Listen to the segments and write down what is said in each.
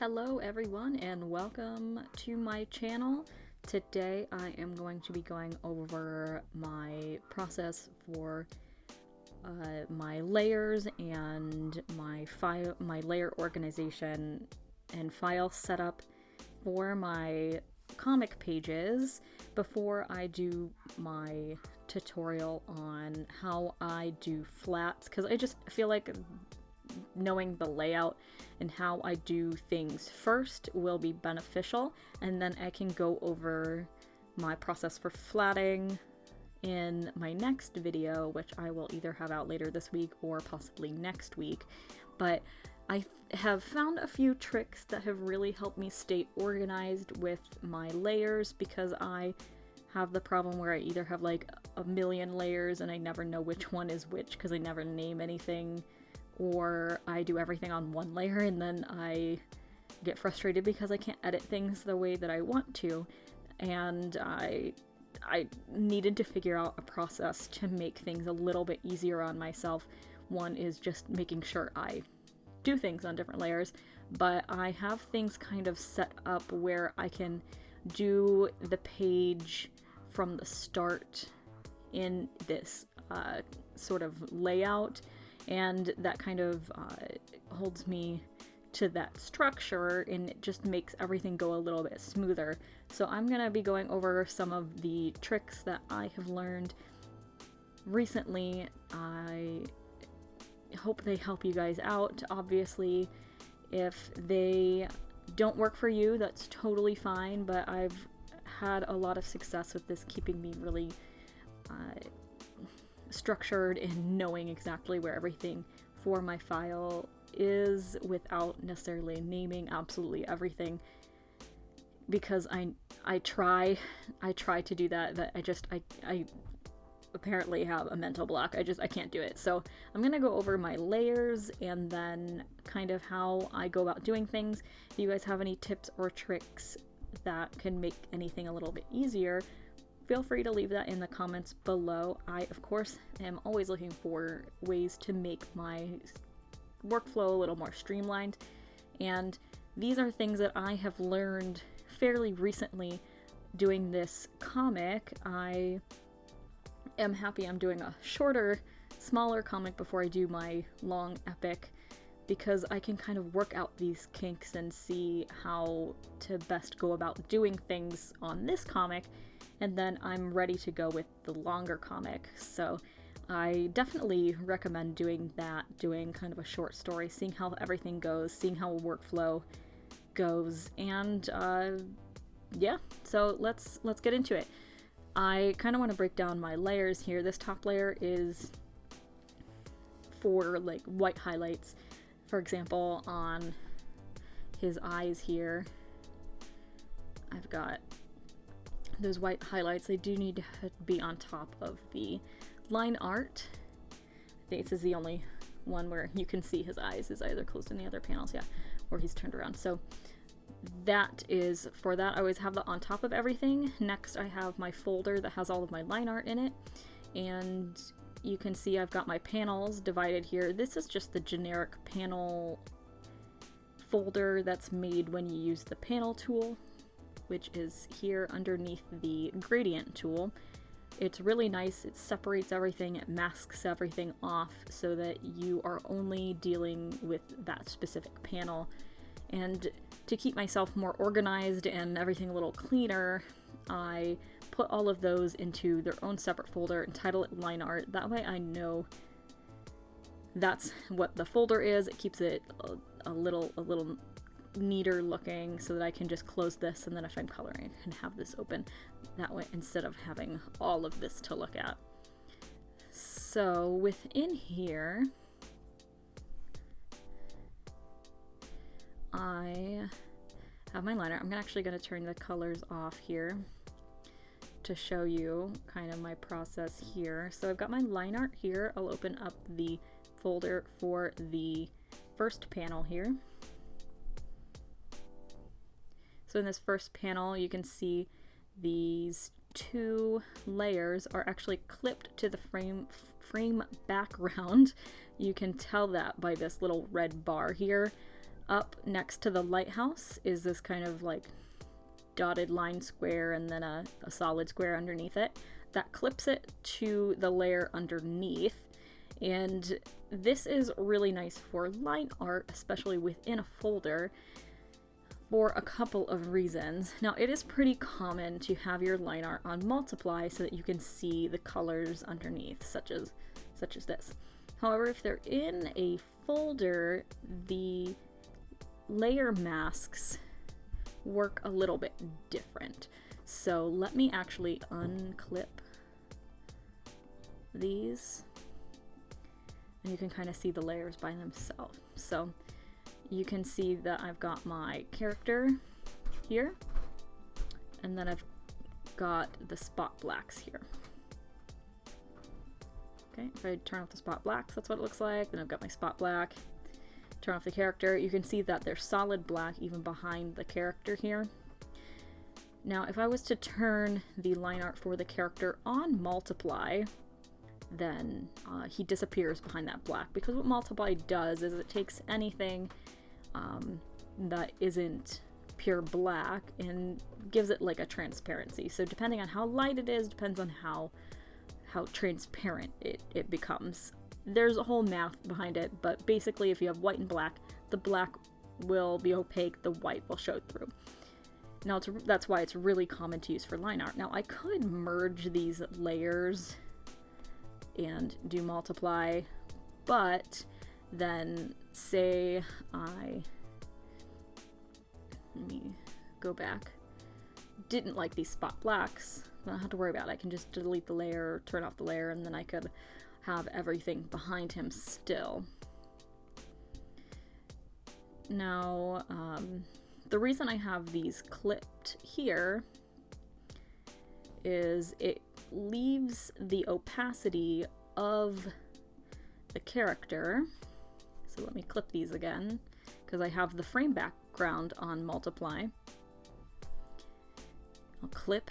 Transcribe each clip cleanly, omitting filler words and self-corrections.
Hello everyone and welcome to my channel. Today I am going to be going over my process for my layers and my layer organization and file setup for my comic pages before I do my tutorial on how I do flats, because I just feel like knowing the layout and how I do things first will be beneficial, and then I can go over my process for flatting in my next video, which I will either have out later this week or possibly next week. But I have found a few tricks that have really helped me stay organized with my layers, because I have the problem where I either have like a million layers and I never know which one is which because I never name anything, or I do everything on one layer and then I get frustrated because I can't edit things the way that I want to. And I needed to figure out a process to make things a little bit easier on myself. One is just making sure I do things on different layers, but I have things kind of set up where I can do the page from the start in this sort of layout, and that kind of holds me to that structure, and it just makes everything go a little bit smoother. So I'm gonna be going over some of the tricks that I have learned recently. I hope they help you guys out. Obviously, if they don't work for you, that's totally fine, but I've had a lot of success with this, keeping me really structured and knowing exactly where everything for my file is without necessarily naming absolutely everything, because I try to do that, but I apparently have a mental block. I can't do it. So I'm gonna go over my layers and then kind of how I go about doing things. If you guys have any tips or tricks that can make anything a little bit easier, feel free to leave that in the comments below. I, of course, am always looking for ways to make my workflow a little more streamlined, and these are things that I have learned fairly recently doing this comic. I am happy I'm doing a shorter, smaller comic before I do my long epic, because I can kind of work out these kinks and see how to best go about doing things on this comic, and then I'm ready to go with the longer comic. So I definitely recommend doing that, doing kind of a short story, seeing how everything goes, seeing how a workflow goes, and yeah, so let's get into it. I kind of want to break down my layers here. This top layer is for like white highlights. For example, on his eyes here, I've got those white highlights. They do need to be on top of the line art. I think this is the only one where you can see his eyes. His eyes are closed in the other panels, yeah, or he's turned around. So that is for that. I always have that on top of everything. Next, I have my folder that has all of my line art in it, and you can see I've got my panels divided here. This is just the generic panel folder that's made when you use the panel tool, which is here underneath the gradient tool. It's really nice. It separates everything, it masks everything off so that you are only dealing with that specific panel. And to keep myself more organized and everything a little cleaner, I put all of those into their own separate folder and title it line art. That way I know that's what the folder is. It keeps it a little neater looking, so that I can just close this, and then if I'm coloring, I can have this open that way instead of having all of this to look at. So within here, I have my liner. I'm actually going to turn the colors off here to show you kind of my process here. So I've got my line art here. I'll open up the folder for the first panel here. So in this first panel, you can see these two layers are actually clipped to the frame background. You can tell that by this little red bar here. up next to the lighthouse is this kind of like dotted line square and then a solid square underneath it. That clips it to the layer underneath. And this is really nice for line art, especially within a folder, for a couple of reasons. Now, it is pretty common to have your line art on multiply so that you can see the colors underneath, such as this. However, if they're in a folder, the layer masks work a little bit different. So let me actually unclip these, and you can kind of see the layers by themselves. So you can see that I've got my character here, and then I've got the spot blacks here. Okay, if I turn off the spot blacks, that's what it looks like. Then I've got my spot black. Turn off the character. You can see that there's solid black even behind the character here. Now, if I was to turn the line art for the character on multiply, then he disappears behind that black, because what multiply does is it takes anything that isn't pure black and gives it like a transparency. So depending on how light it is, depends on how transparent it becomes. There's a whole math behind it, but basically if you have white and black, the black will be opaque, the white will show through. Now that's why it's really common to use for line art. Now I could merge these layers and do multiply, but then say let me go back, didn't like these spot blacks, I don't have to worry about it. I can just delete the layer, turn off the layer, and then I could have everything behind him still. Now, the reason I have these clipped here is it leaves the opacity of the character. So let me clip these again, because I have the frame background on multiply. I'll clip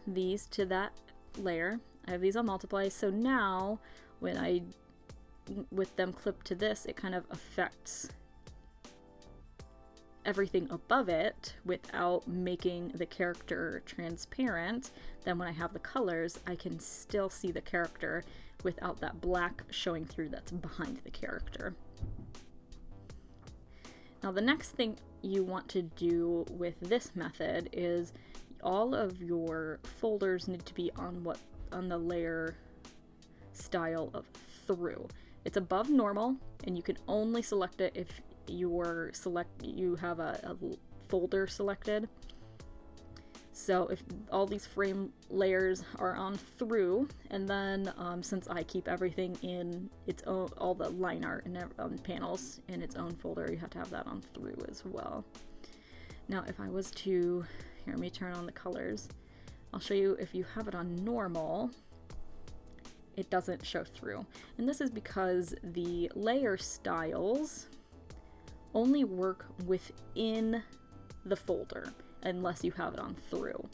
these to that layer. I have these on multiply, so now when with them clipped to this, it kind of affects everything above it without making the character transparent. Then when I have the colors, I can still see the character without that black showing through that's behind the character. Now the next thing you want to do with this method is all of your folders need to be on the layer style of through. It's above normal, and you can only select it if you have a folder selected. So if all these frame layers are on through, and then since I keep everything in its own, all the line art and panels in its own folder, you have to have that on through as well. Now if I was to, here, let me turn on the colors. I'll show you if you have it on normal, it doesn't show through. And this is because the layer styles only work within the folder unless you have it on through.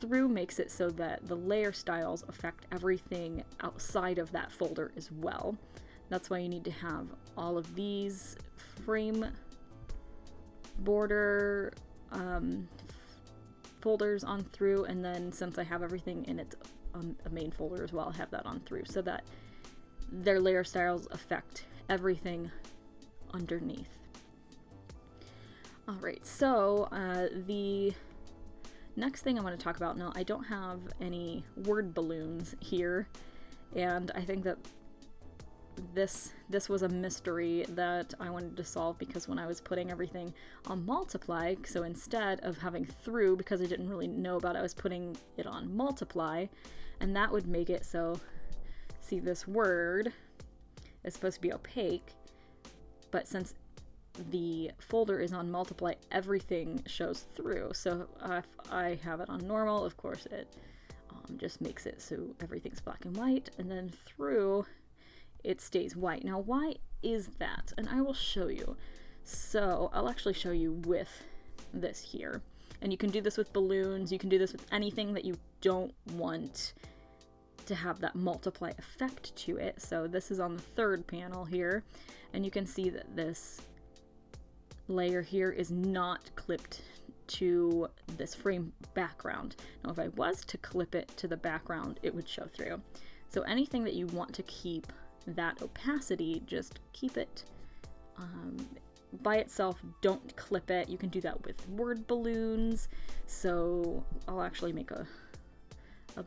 Through makes it so that the layer styles affect everything outside of that folder as well. That's why you need to have all of these frame border folders on through, and then since I have everything in its a main folder as well, I have that on through, so that their layer styles affect everything underneath. Alright, so the next thing I want to talk about, now I don't have any word balloons here, and I think that this was a mystery that I wanted to solve, because when I was putting everything on multiply, so instead of having through, because I didn't really know about it, I was putting it on multiply, and that would make it so, see, this word is supposed to be opaque, but since the folder is on multiply, everything shows through. So if I have it on normal, of course it just makes it so everything's black and white, and then through it stays white. Now why is that? And I will show you. So I'll actually show you with this here. And you can do this with balloons, you can do this with anything that you don't want to have that multiply effect to it. So this is on the third panel here, and you can see that this layer here is not clipped to this frame background. Now if I was to clip it to the background, it would show through. So anything that you want to keep that opacity, just keep it by itself. Don't clip it. You can do that with word balloons. So I'll actually make a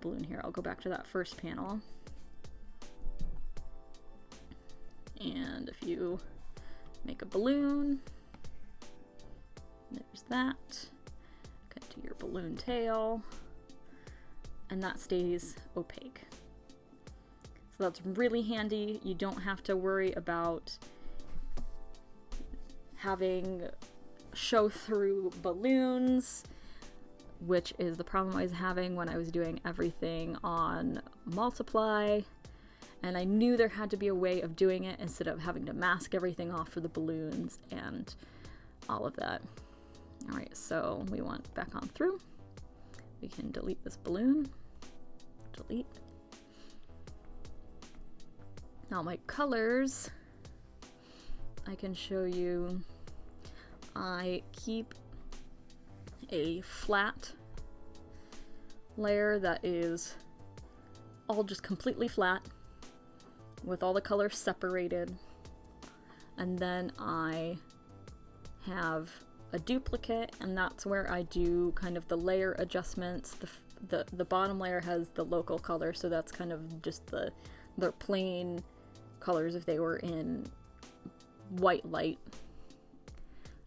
balloon here. I'll go back to that first panel. And if you make a balloon, there's that. Cut to your balloon tail, and that stays opaque. So that's really handy. You don't have to worry about having show-through balloons, which is the problem I was having when I was doing everything on Multiply. And I knew there had to be a way of doing it instead of having to mask everything off for the balloons and all of that. All right, so we want back on through. We can delete this balloon. Delete. Now my colors, I can show you. I keep a flat layer that is all just completely flat with all the colors separated, and then I have a duplicate, and that's where I do kind of the layer adjustments. The bottom layer has the local color, so that's kind of just the plain colors if they were in white light.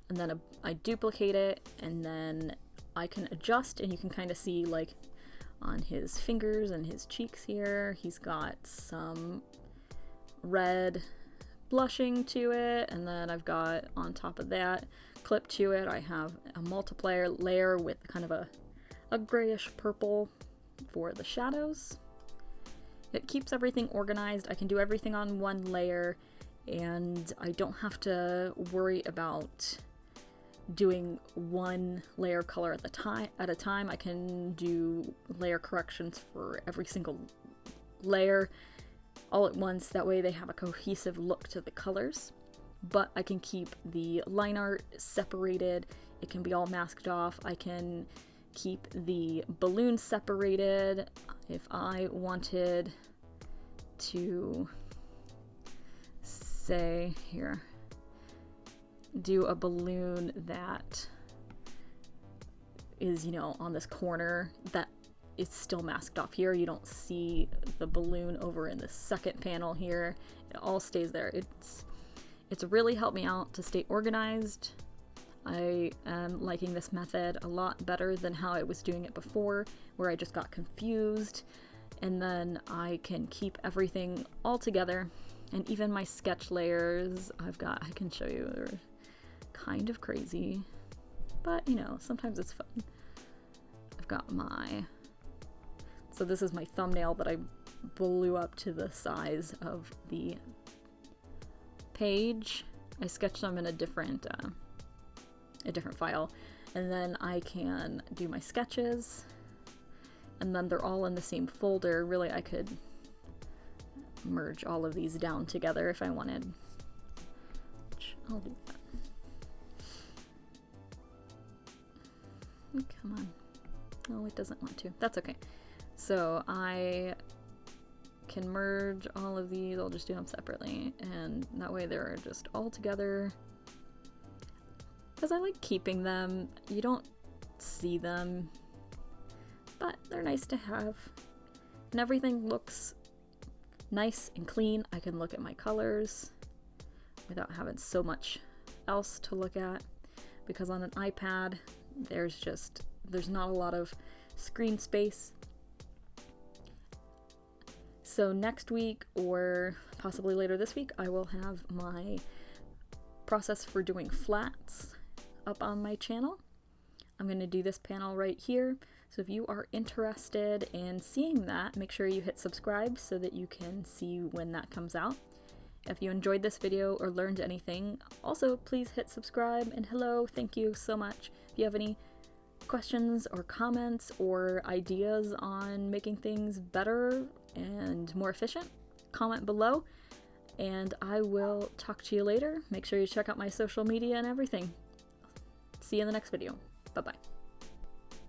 And then I duplicate it, and then I can adjust, and you can kind of see like on his fingers and his cheeks here, he's got some red blushing to it, and then I've got on top of that, clipped to it, I have a multiplier layer with kind of a grayish purple for the shadows. It keeps everything organized. I can do everything on one layer, and I don't have to worry about doing one layer color at a time. I can do layer corrections for every single layer all at once. That way they have a cohesive look to the colors. But I can keep the line art separated. It can be all masked off. I can keep the balloons separated. If I wanted to, say here, do a balloon that is, you know, on this corner that is still masked off here. You don't see the balloon over in the second panel here. It all stays there. It's really helped me out to stay organized. I am liking this method a lot better than how I was doing it before, where I just got confused. And then I can keep everything all together. And even my sketch layers, I can show you, they're kind of crazy, but you know, sometimes it's fun. I've got so this is my thumbnail that I blew up to the size of the page. I sketched them in a different file, and then I can do my sketches, and then they're all in the same folder. Really, I could merge all of these down together if I wanted, which I'll do that. Come on. Oh, it doesn't want to. That's okay. So I can merge all of these. I'll just do them separately, and that way they're just all together. Because I like keeping them. You don't see them, but they're nice to have. And everything looks nice and clean. I can look at my colors without having so much else to look at, because on an iPad there's not a lot of screen space. So next week, or possibly later this week, I will have my process for doing flats up on my channel. I'm going to do this panel right here. So if you are interested in seeing that, make sure you hit subscribe so that you can see when that comes out. If you enjoyed this video or learned anything, also please hit subscribe, and hello, thank you so much. If you have any questions or comments or ideas on making things better and more efficient, comment below, and I will talk to you later. Make sure you check out my social media and everything. see you in the next video. Bye-bye.